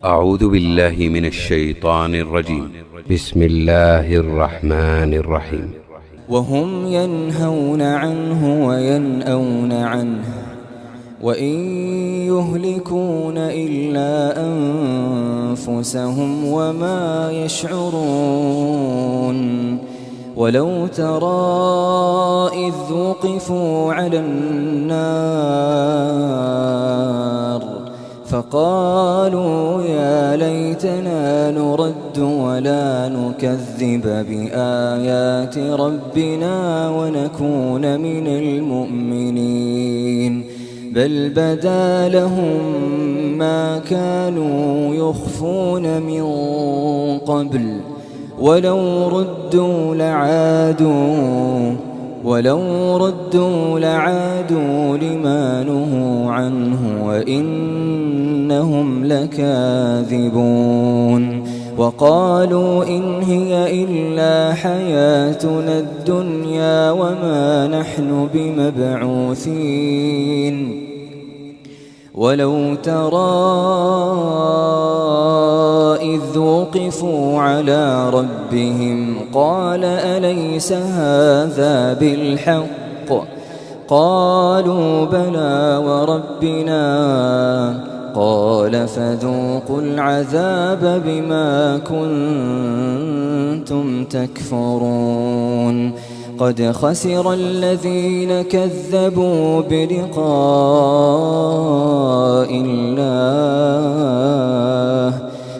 أعوذ بالله من الشيطان الرجيم. بسم الله الرحمن الرحيم. وهم ينهون عنه وينأون عنه وإن يهلكون إلا أنفسهم وما يشعرون. ولو ترى إذ وقفوا على النار فقالوا يا ليتنا نرد ولا نكذب بآيات ربنا ونكون من المؤمنين بل بدا لهم ما كانوا يخفون من قبل ولو ردوا لعادوا لما نهوا عنه وإنهم لكاذبون. وقالوا إن هي إلا حياتنا الدنيا وما نحن بمبعوثين. ولو ترى إذ وقفوا على ربهم قال أليس هذا بالحق قالوا بلى وربنا قال فذوقوا العذاب بما كنتم تكفرون. قد خسر الذين كذبوا بلقاء الله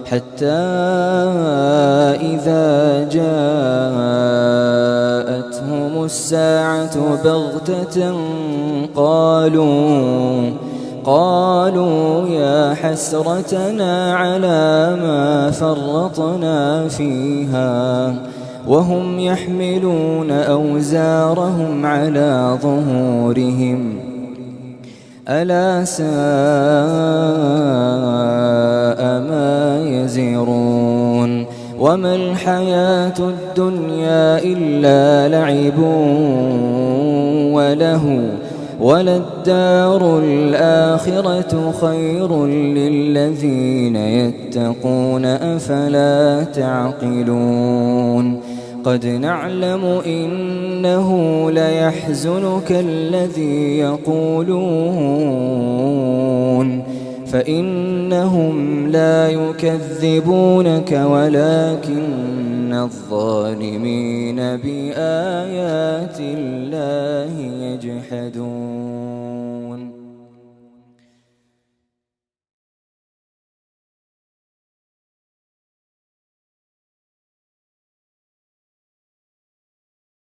حتى إذا جاءتهم الساعة بغتة قالوا يا حسرتنا على ما فرطنا فيها وهم يحملون أوزارهم على ظهورهم ألا ساء ما يزرون. وما الحياة الدنيا إلا لعب ولهو وللدار الآخرة خير للذين يتقون أفلا تعقلون. قد نعلم إنه ليحزنك الذي يقولون فإنهم لا يكذبونك ولكن الظالمين بآيات الله يجحدون.